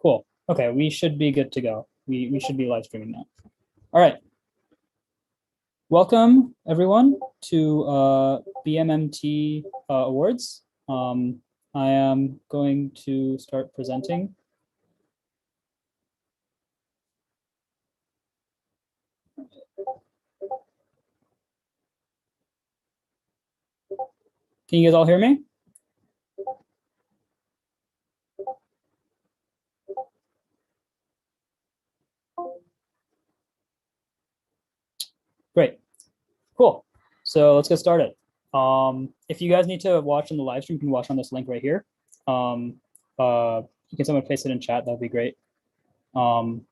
Cool. Okay, we should be good to go. We should be live streaming now. All right. Welcome everyone to BmMT Awards. I am going to start presenting. Can you guys all hear me? Great. Cool. So let's get started. If you guys need to watch in the live stream, you can watch on this link right here. You can someone paste it in chat, that'd be great. And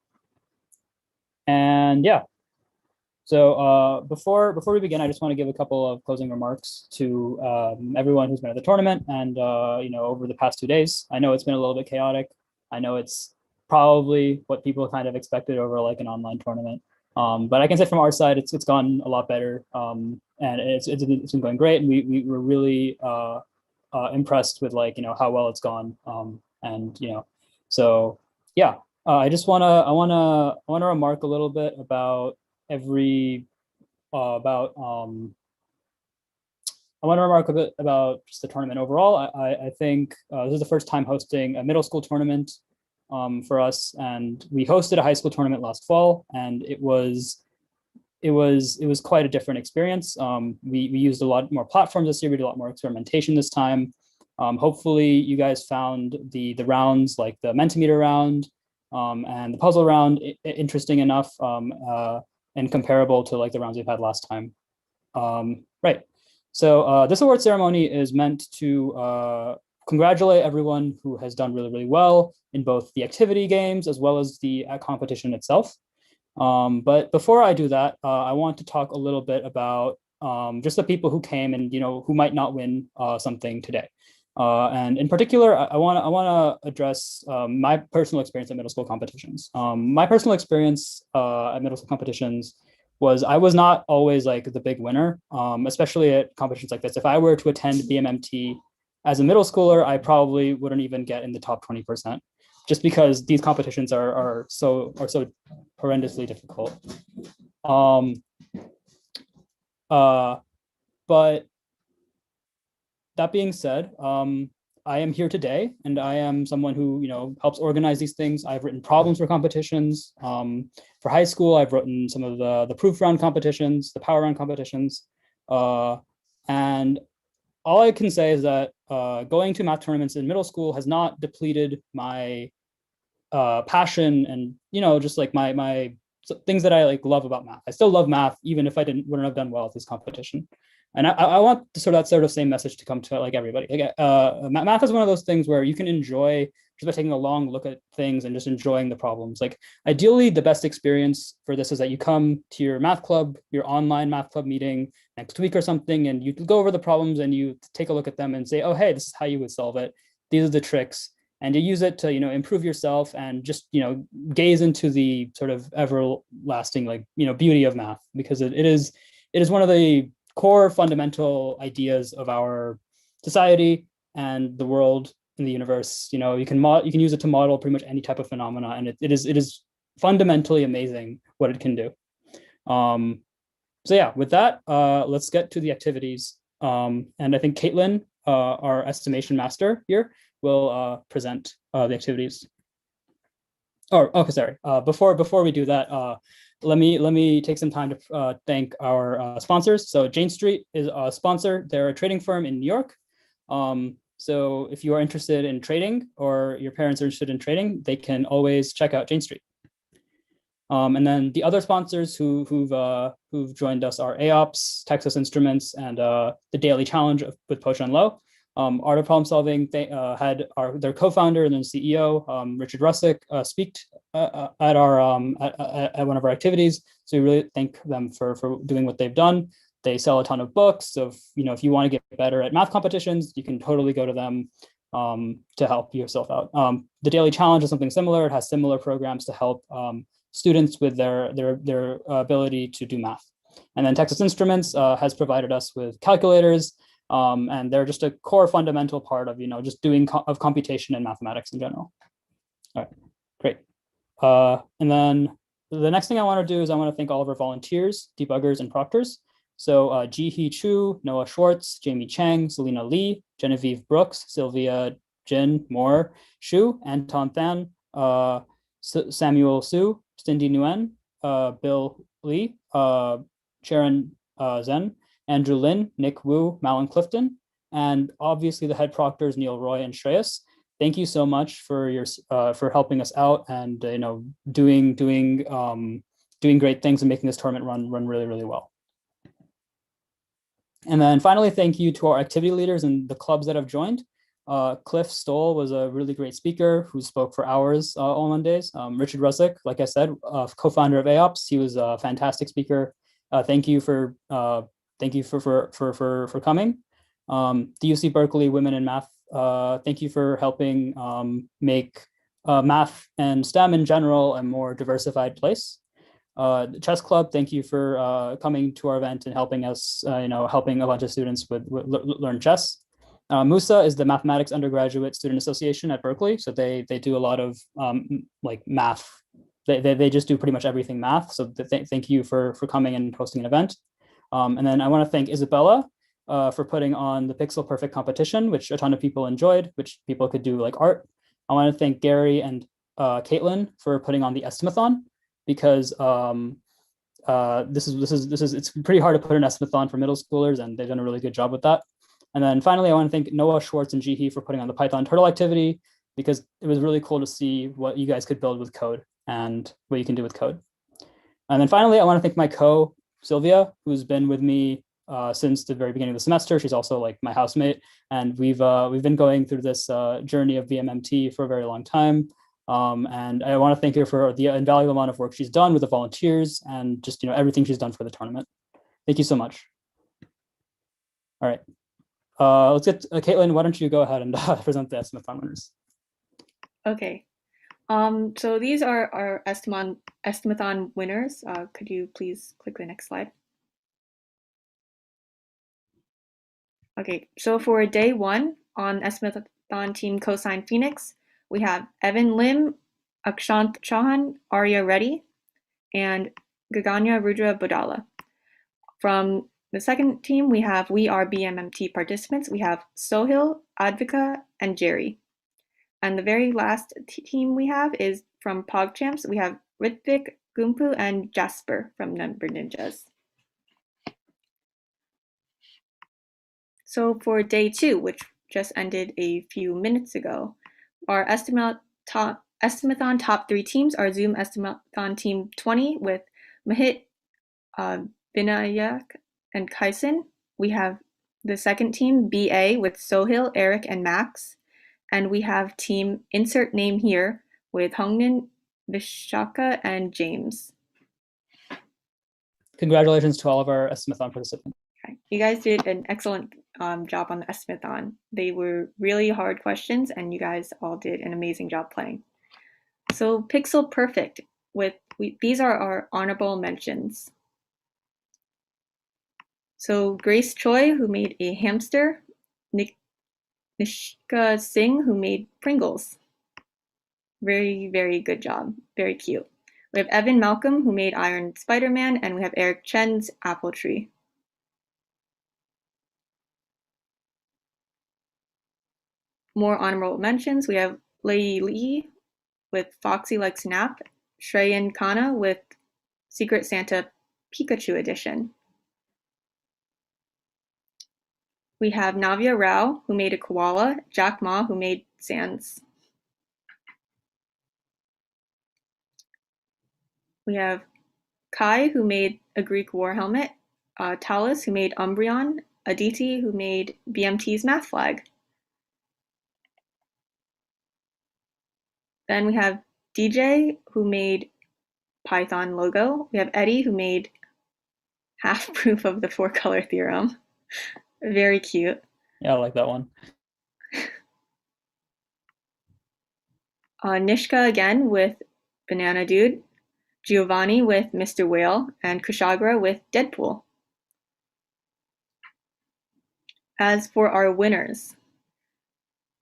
yeah. So before we begin, I just want to give a couple of closing remarks to everyone who's been at the tournament and over the past 2 days. I know it's been a little bit chaotic. I know it's probably what people kind of expected over like an online tournament. But I can say from our side, it's gone a lot better, and it's been going great, and we were really impressed with how well it's gone, and so yeah. I wanna remark a little bit about every about I want to remark a bit about just the tournament overall. I think this is the first time hosting a middle school tournament for us, and we hosted a high school tournament last fall, and it was quite a different experience. We used a lot more platforms this year. We did a lot more experimentation this time. Hopefully, you guys found the rounds like the Mentimeter round and the puzzle round interesting enough and comparable to like the rounds we've had last time. Right. So this award ceremony is meant to congratulate everyone who has done really, really well in both the activity games as well as the competition itself. But before I do that, I want to talk a little bit about just the people who came and who might not win something today. And in particular, I want to address my personal experience at middle school competitions. My personal experience at middle school competitions was I was not always like the big winner, especially at competitions like this. If I were to attend BmMT as a middle schooler, I probably wouldn't even get in the top 20%, just because these competitions are so horrendously difficult. But that being said, I am here today, and I am someone who helps organize these things. I've written problems for competitions. For high school, I've written some of the proof round competitions, the power round competitions, and all I can say is that going to math tournaments in middle school has not depleted my passion and just like my things that I like love about math. I still love math even if I wouldn't have done well at this competition. And I want that sort of same message to come to like everybody. Like, math is one of those things where you can enjoy just by taking a long look at things and just enjoying the problems. Like ideally, the best experience for this is that you come to your math club, your online math club meeting next week or something, and you go over the problems and you take a look at them and say, oh, hey, this is how you would solve it. These are the tricks. And you use it to, improve yourself and just, gaze into the sort of everlasting, like, beauty of math, because it is one of the core fundamental ideas of our society and the world in the universe. You can use it to model pretty much any type of phenomena, and it is fundamentally amazing what it can do. So yeah, with that, let's get to the activities. And I think Caitlin, our estimation master here, will present the activities. Oh, okay, sorry. Before we do that, let me take some time to thank our sponsors. So Jane Street is a sponsor. They're a trading firm in New York. So if you are interested in trading or your parents are interested in trading, they can always check out Jane Street. And then the other sponsors who've joined us are AOPS, Texas Instruments, and the Daily Challenge with Pocha and Low. Art of Problem Solving had their co-founder and then CEO, Richard Russick, speak at one of our activities. So we really thank them for doing what they've done. They sell a ton of books. So if you want to get better at math competitions, you can totally go to them to help yourself out. The Daily Challenge is something similar. It has similar programs to help students with their ability to do math. And then Texas Instruments has provided us with calculators. And they're just a core fundamental part of just doing computation and mathematics in general. All right. And then the next thing I want to do is I want to thank all of our volunteers, debuggers, and proctors. So Ji-Hee Chu, Noah Schwartz, Jamie Chang, Selena Lee, Genevieve Brooks, Sylvia Jin Moore, Shu, Anton Than, Samuel Su, Cindy Nguyen, Bill Lee, Sharon Zen, Andrew Lin, Nick Wu, Malin Clifton, and obviously the head proctors, Neil Roy and Shreyas. Thank you so much for your for helping us out and doing great things and making this tournament run really well. And then finally, thank you to our activity leaders and the clubs that have joined. Cliff Stoll was a really great speaker who spoke for hours all Mondays. Richard Rusick, like I said, co-founder of AOPS, he was a fantastic speaker. Thank you for coming. The UC Berkeley Women in Math, thank you for helping make math and STEM in general a more diversified place. The Chess Club, thank you for coming to our event and helping us, helping a bunch of students learn chess. Musa is the Mathematics Undergraduate Student Association at Berkeley. So they do a lot of like math. They just do pretty much everything math. So thank you for coming and hosting an event. And then I want to thank Isabella for putting on the Pixel Perfect competition, which a ton of people enjoyed, which people could do like art. I want to thank Gary and Caitlin for putting on the Estimathon, because it's pretty hard to put an estimathon for middle schoolers, and they've done a really good job with that. And then finally, I want to thank Noah Schwartz and Ji-Hee for putting on the Python turtle activity, because it was really cool to see what you guys could build with code and what you can do with code. And then finally, I want to thank my co, Sylvia, who's been with me since the very beginning of the semester. She's also like my housemate, and we've been going through this journey of BmMT for a very long time. And I want to thank her for the invaluable amount of work she's done with the volunteers and just everything she's done for the tournament. Thank you so much. All right, let's get Caitlin. Why don't you go ahead and present the Estimathon winners? Okay. So these are our Estimathon winners. Could you please click the next slide? Okay, so for day one on Estimathon team Cosine Phoenix, we have Evan Lim, Akshant Chauhan, Arya Reddy, and Gaganya Rudra Bodala. From the second team, we have We Are BmMT participants. We have Sohil, Advika, and Jerry. And the very last team we have is from PogChamps. We have Ritvik, Gumpu, and Jasper from Number Ninjas. So for day two, which just ended a few minutes ago, our Estimathon top three teams are Zoom Estimathon Team 20 with Mahit, Vinayak, and Kaisen. We have the second team, BA, with Sohil, Eric, and Max. And we have team insert name here with Hongmin, Vishaka, and James. Congratulations to all of our Estimathon participants. Okay. You guys did an excellent job on the Estimathon. They were really hard questions, and you guys all did an amazing job playing. So Pixel Perfect, these are our honorable mentions. So Grace Choi, who made a hamster, Nishka Singh, who made Pringles. Very, very good job. Very cute. We have Evan Malcolm, who made Iron Spider-Man, and we have Eric Chen's Apple Tree. More honorable mentions. We have Lei Lee with Foxy Like Snap, Shreyan Khanna with Secret Santa Pikachu Edition. We have Navya Rao, who made a koala, Jack Ma, who made Sans. We have Kai, who made a Greek war helmet, Talis, who made Umbreon, Aditi, who made BMT's math flag. Then we have DJ, who made Python logo. We have Eddie, who made half proof of the four-color theorem. Very cute. Yeah, I like that one. Nishka again with Banana Dude, Giovanni with Mr. Whale, and Kushagra with Deadpool. As for our winners,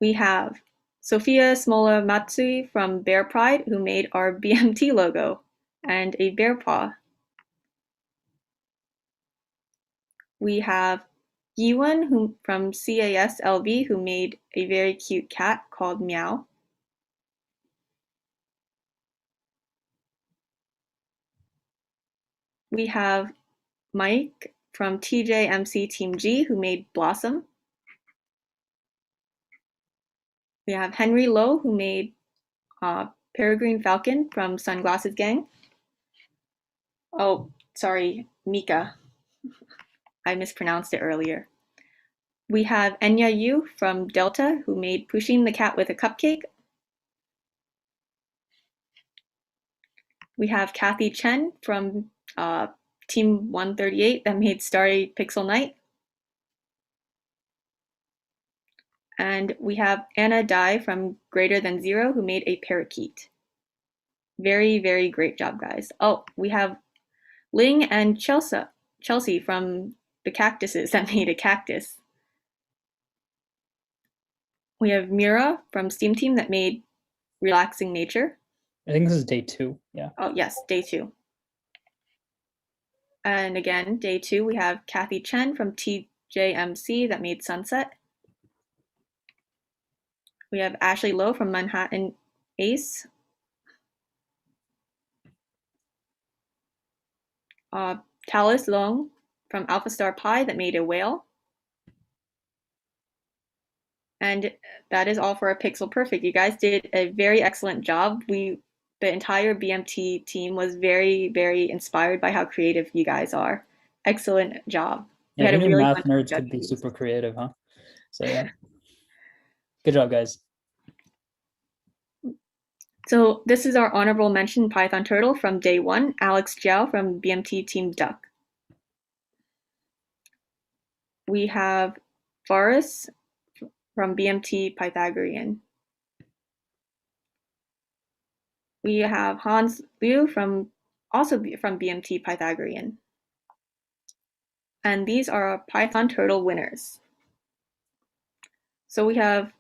we have Sophia Smola Matsui from Bear Pride, who made our BmT logo and a bear paw. We have Yiwen from CASLV, who made a very cute cat called Meow. We have Mike from TJMC Team G, who made Blossom. We have Henry Lowe, who made Peregrine Falcon from Sunglasses Gang. Oh, sorry, Mika. I mispronounced it earlier. We have Enya Yu from Delta, who made Pushing the Cat with a Cupcake. We have Kathy Chen from Team 138 that made Starry Pixel Night. And we have Anna Dai from Greater Than Zero, who made a parakeet. Very, very great job, guys. Oh, we have Ling and Chelsea from the Cactuses that made a cactus. We have Mira from Steam Team that made Relaxing Nature. I think this is day 2. Yeah. Oh, yes, day 2. And again, day 2, we have Kathy Chen from TJMC that made Sunset. We have Ashley Lowe from Manhattan Ace. Talis Long from Alpha Star Pi that made a whale. And that is all for our Pixel Perfect. You guys did a very excellent job. The entire BmT team was very, very inspired by how creative you guys are. Excellent job. We Yeah, had who a knew really math fun nerds project. could be super creative, huh? So yeah. Good job, guys. So this is our honorable mention Python turtle from day 1, Alex Jiao from BmT Team Duck. We have Faris from BmT Pythagorean. We have Hans Liu also from BmT Pythagorean. And these are our Python turtle winners. So we have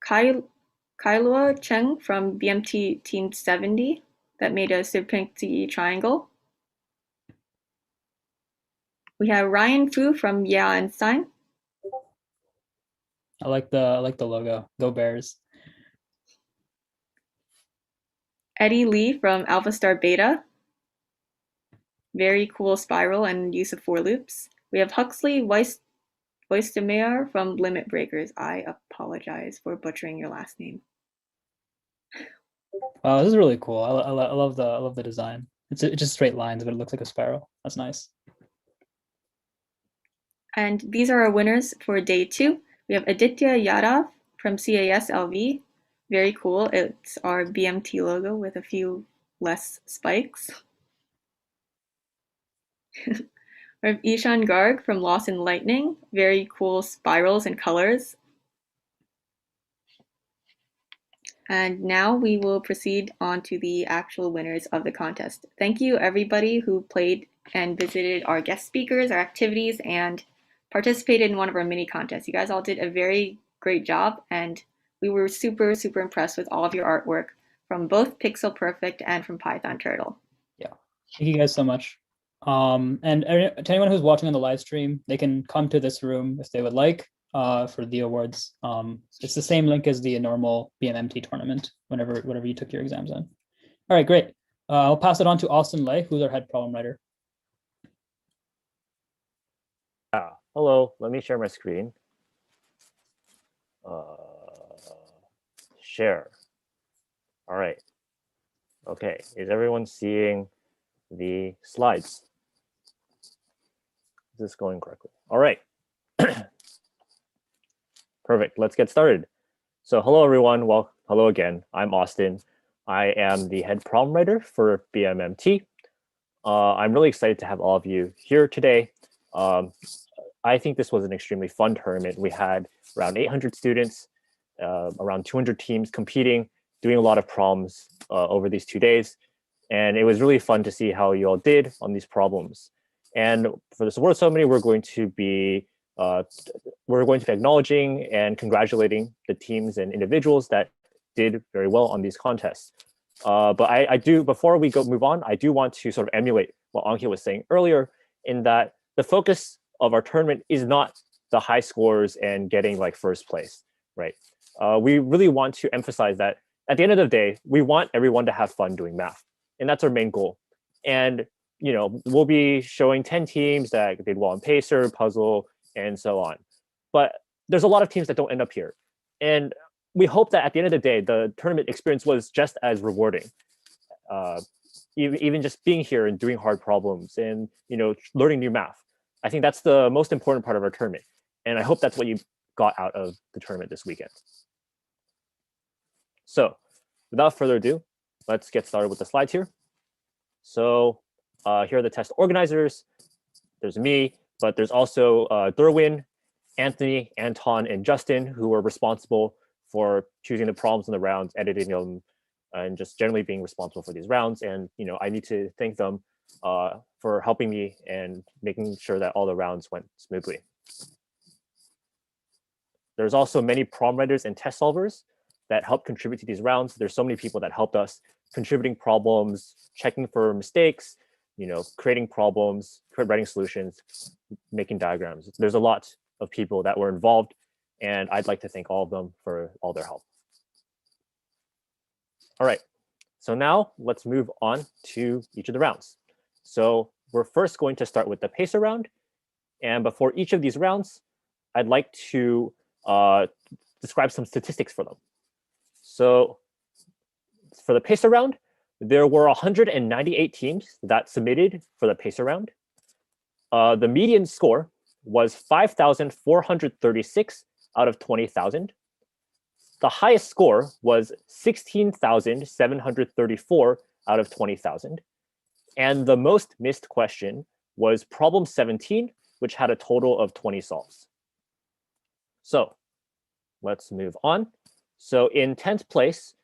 Kailua Cheng from BmT Team 70 that made a serpentine triangle. We have Ryan Fu from Yeah Einstein. I like the logo. Go Bears. Eddie Lee from Alpha Star Beta. Very cool spiral and use of for loops. We have Huxley Weistemeyer from Limit Breakers. I apologize for butchering your last name. Wow, this is really cool. I love the design. It's just straight lines, but it looks like a spiral. That's nice. And these are our winners for day 2. We have Aditya Yadav from CASLV. Very cool. It's our BmT logo with a few less spikes. We have Ishan Garg from Lost in Lightning. Very cool spirals and colors. And now we will proceed on to the actual winners of the contest. Thank you everybody who played and visited our guest speakers, our activities, and participated in one of our mini contests. You guys all did a very great job, and we were super, super impressed with all of your artwork from both Pixel Perfect and from Python Turtle. Yeah, thank you guys so much. And to anyone who's watching on the live stream, they can come to this room if they would like for the awards. It's the same link as the normal BmMT tournament whenever you took your exams in. All right, great. I'll pass it on to Austin Lay, who's our head problem writer. Hello, let me share my screen. Share. All right. Okay, is everyone seeing the slides? Is this going correctly? All right. Perfect, let's get started. So hello everyone, well, hello again. I'm Austin. I am the head problem writer for BmMT. I'm really excited to have all of you here today. I think this was an extremely fun tournament. We had around 800 students, around 200 teams competing, doing a lot of problems over these 2 days. And it was really fun to see how you all did on these problems. And for this award ceremony, we're going to be acknowledging and congratulating the teams and individuals that did very well on these contests. But I do, before we move on, I do want to sort of emulate what Anki was saying earlier, in that the focus of our tournament is not the high scores and getting like first place, right? We really want to emphasize that at the end of the day, we want everyone to have fun doing math, and that's our main goal. And we'll be showing 10 teams that did well in Pacer, Puzzle, and so on. But there's a lot of teams that don't end up here. And we hope that at the end of the day, the tournament experience was just as rewarding. Even just being here and doing hard problems and learning new math. I think that's the most important part of our tournament. And I hope that's what you got out of the tournament this weekend. So without further ado, let's get started with the slides here. So here are the test organizers. There's me, but there's also Derwin, Anthony, Anton, and Justin, who were responsible for choosing the problems in the rounds, editing them, and just generally being responsible for these rounds. And I need to thank them for helping me and making sure that all the rounds went smoothly. There's also many problem writers and test solvers that help contribute to these rounds. There's so many people that helped us contributing problems, checking for mistakes, creating problems, writing solutions, making diagrams. There's a lot of people that were involved, and I'd like to thank all of them for all their help. All right, so now let's move on to each of the rounds. So we're first going to start with the Pacer round. And before each of these rounds, I'd like to describe some statistics for them. So for the Pacer round, there were 198 teams that submitted for the Pacer round. The median score was 5,436 out of 20,000. The highest score was 16,734 out of 20,000. And the most missed question was problem 17, which had a total of 20 solves. So let's move on. So in 10th place,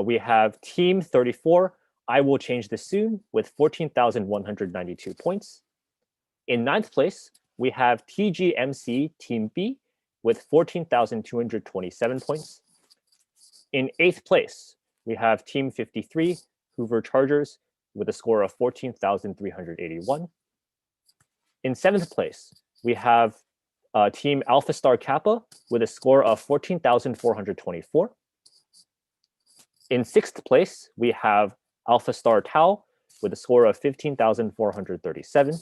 we have team 34, I will change this soon, with 14,192 points. In 9th place, we have TGMC team B with 14,227 points. In 8th place, we have team 53, Hoover Chargers, with a score of 14,381. In 7th place, we have team Alpha Star Kappa with a score of 14,424. In 6th place, we have Alpha Star Tau with a score of 15,437.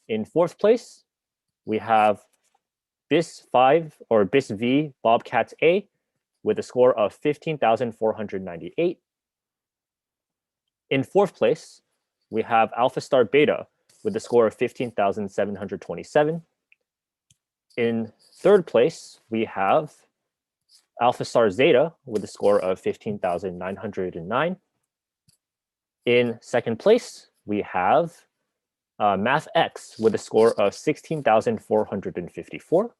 In 4th place, we have BIS 5 or BIS V Bobcats A with a score of 15,498. In 4th place, we have Alpha Star Beta with a score of 15,727. In 3rd place, we have Alpha Star Zeta with a score of 15,909. In 2nd place, we have Math X with a score of 16,454.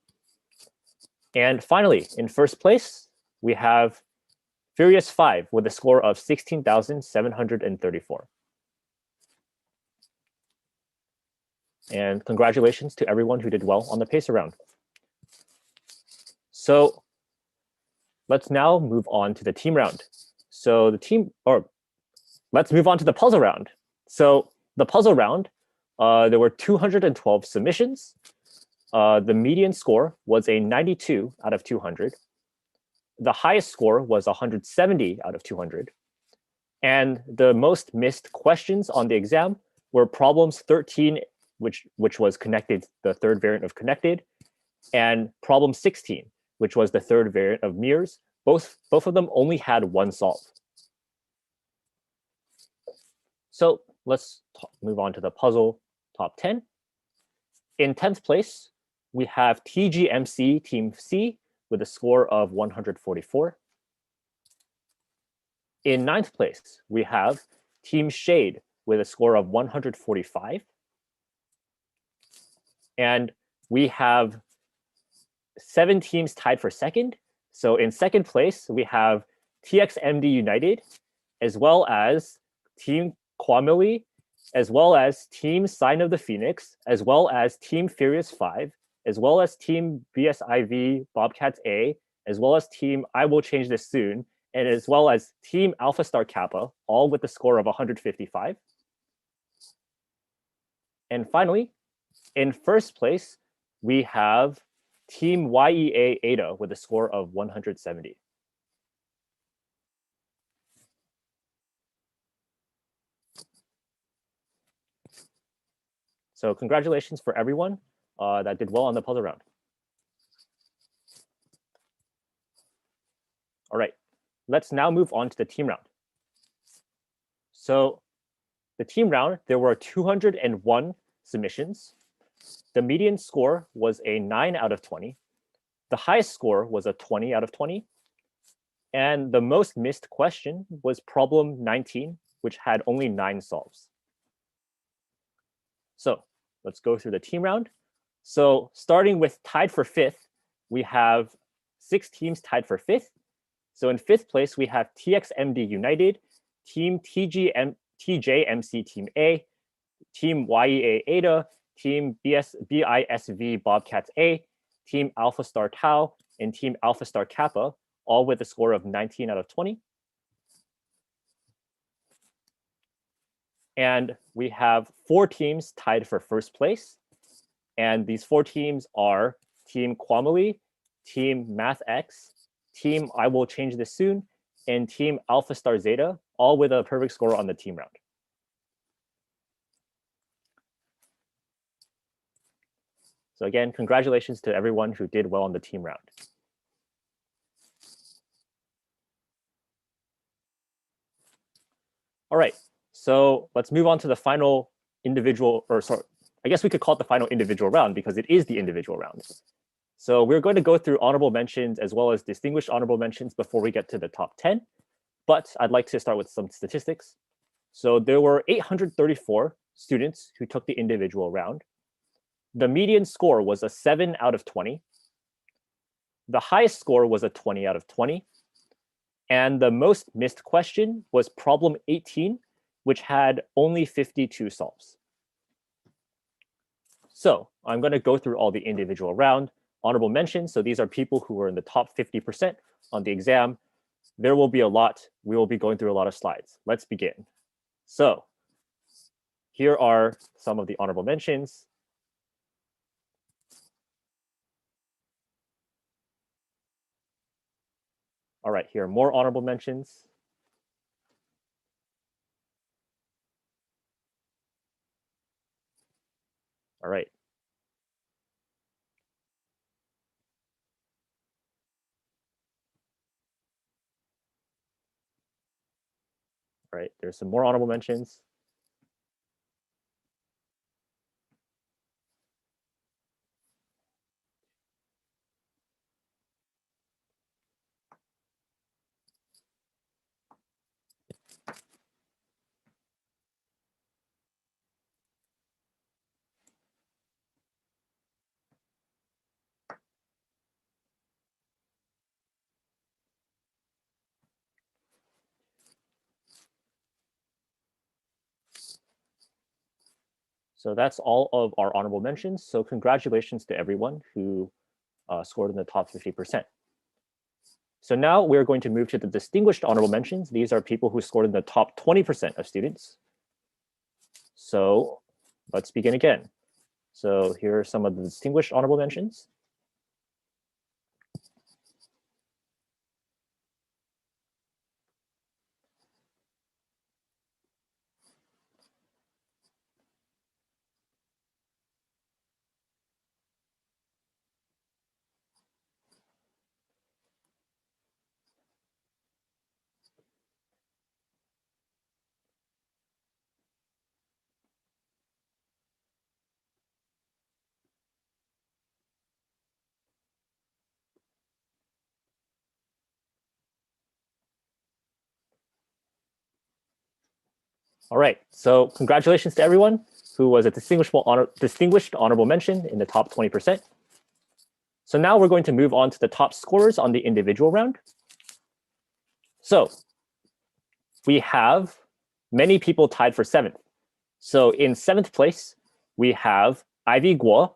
And finally, in 1st place, we have Furious 5 with a score of 16,734. And congratulations to everyone who did well on the Pacer round. So let's now move on to the team round. So let's move on to the puzzle round. So the puzzle round, there were 212 submissions. The median score was a 92 out of 200. The highest score was 170 out of 200. And the most missed questions on the exam were problems 13, which was connected, the third variant of connected, and problem 16, which was the third variant of mirrors. Both of them only had one solve. So let's move on to the puzzle top 10. In 10th place, we have TGMC Team C with a score of 144. In 9th place, we have Team Shade with a score of 145. And we have 7 teams tied for second. So in 2nd place, we have TXMD United, as well as Team Kwamili, as well as Team Sign of the Phoenix, as well as Team Furious 5, as well as Team BSIV Bobcats A, as well as team I Will Change This Soon, and as well as team Alpha Star Kappa, all with a score of 155. And finally, in first place, we have team YEA Ada with a score of 170. So congratulations for everyone that did well on the puzzle round. All right, let's now move on to the team round. So the team round, there were 201 submissions. The median score was a 9 out of 20. The highest score was a 20 out of 20. And the most missed question was problem 19, which had only 9 solves. So let's go through the team round. So starting with tied for 5th, we have 6 teams tied for 5th. So in 5th place, we have TXMD United, Team TJMC Team A, Team YEA Ada, Team BISV Bobcats A, Team Alpha Star Tau, and Team Alpha Star Kappa, all with a score of 19 out of 20. And we have 4 teams tied for 1st place. And these 4 teams are Team Quamely, Team MathX, Team I Will Change This Soon, and Team Alpha Star Zeta, all with a perfect score on the team round. So again, congratulations to everyone who did well on the team round. All right, so let's move on to the final individual, or sorry, I guess we could call it the final individual round because it is the individual round. So we're going to go through honorable mentions as well as distinguished honorable mentions before we get to the top 10. But I'd like to start with some statistics. So there were 834 students who took the individual round. The median score was a 7 out of 20. The highest score was a 20 out of 20. And the most missed question was problem 18, which had only 52 solves. So I'm going to go through all the individual round honorable mentions. So these are people who were in the top 50% on the exam. There will be a lot. We will be going through a lot of slides. Let's begin. So here are some of the honorable mentions. All right, here are more honorable mentions. All right. All right, there's some more honorable mentions. So that's all of our honorable mentions. So congratulations to everyone who scored in the top 50%. So now we're going to move to the distinguished honorable mentions. These are people who scored in the top 20% of students. So let's begin again. So here are some of the distinguished honorable mentions. All right, so congratulations to everyone who was a distinguished honorable mention in the top 20%. So now we're going to move on to the top scorers on the individual round. So we have many people tied for 7th. So in 7th place, we have Ivy Guo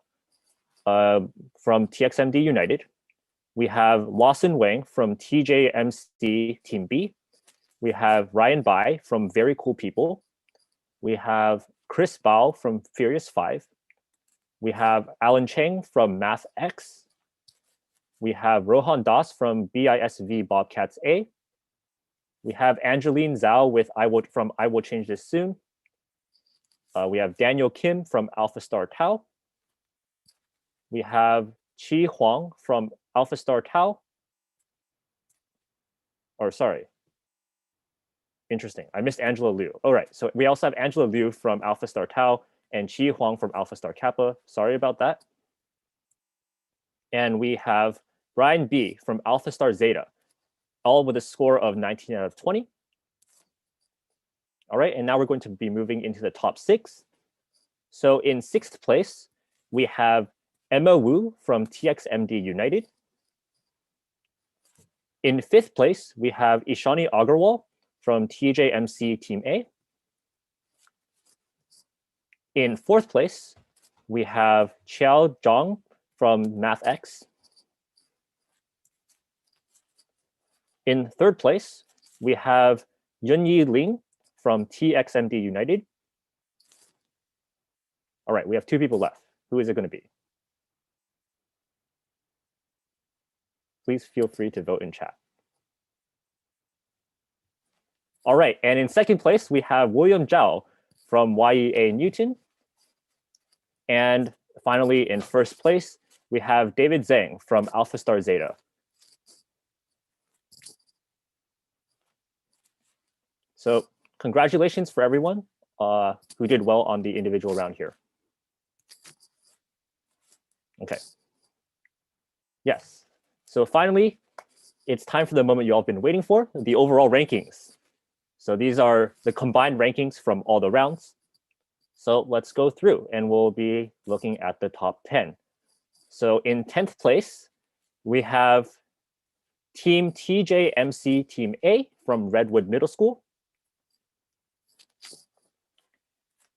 from TXMD United. We have Lawson Wang from TJMC Team B. We have Ryan Bai from Very Cool People. We have Chris Bao from Furious 5. We have Alan Cheng from Math X. We have Rohan Das from BISV Bobcats A. We have Angeline Zhao with I Will Change This Soon. We have Daniel Kim from Alpha Star Tau. We have Chi Huang from Alpha Star Tau. Or sorry. Interesting. I missed Angela Liu. All right. So we also have Angela Liu from Alpha Star Tau and Chi Huang from Alpha Star Kappa. Sorry about that. And we have Brian B from Alpha Star Zeta, all with a score of 19 out of 20. All right. And now we're going to be moving into the top 6. So in 6th place, we have Emma Wu from TXMD United. In 5th place, we have Ishani Agarwal from TJMC Team A. In 4th place, we have Qiao Zhang from MathX. In 3rd place, we have Yunyi Ling from TXMD United. All right, we have 2 people left. Who is it going to be? Please feel free to vote in chat. All right, and in 2nd place, we have William Zhao from YEA Newton. And finally, in 1st place, we have David Zhang from Alpha Star Zeta. So congratulations for everyone who did well on the individual round here. Okay. Yes. So finally, it's time for the moment you all been waiting for, the overall rankings. So these are the combined rankings from all the rounds. So let's go through and we'll be looking at the top 10. So in 10th place, we have Team TJMC Team A from Redwood Middle School.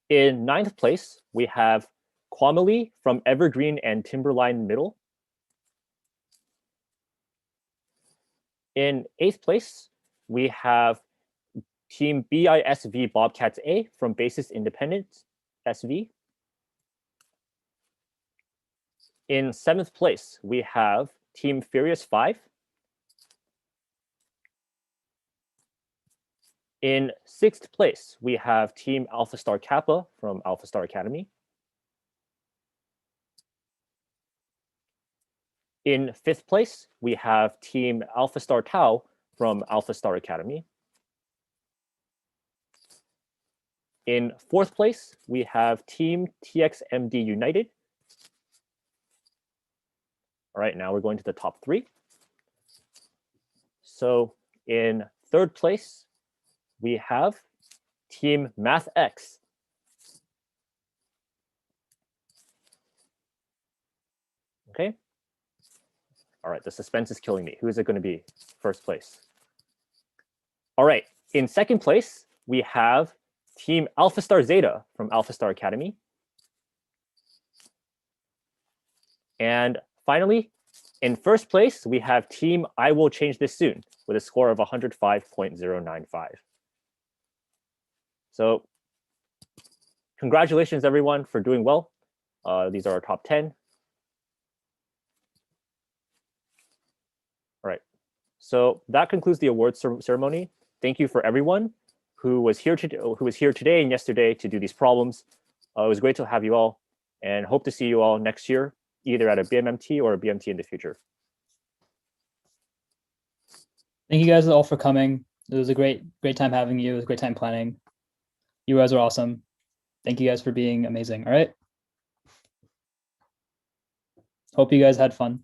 In 9th place, we have Kwamali from Evergreen and Timberline Middle. In 8th place, we have Team BISV Bobcats A from Basis Independent SV. In 7th place, we have Team Furious 5. In 6th place, we have Team Alpha Star Kappa from Alpha Star Academy. In 5th place, we have Team Alpha Star Tau from Alpha Star Academy. In 4th place, we have Team TXMD United. All right, now we're going to the top 3. So in 3rd place, we have Team MathX. Okay. All right, the suspense is killing me. Who is it going to be? 1st place. All right, in 2nd place, we have Team Alpha Star Zeta from Alpha Star Academy. And finally, in 1st place, we have Team I Will Change This Soon with a score of 105.095. So congratulations, everyone, for doing well. These are our top 10. All right. So that concludes the awards ceremony. Thank you for everyone who was here today and yesterday to do these problems. It was great to have you all, and hope to see you all next year, either at a BmMT or a BMT in the future. Thank you guys all for coming. It was a great time having you. It was a great time planning. You guys are awesome. Thank you guys for being amazing. All right. Hope you guys had fun.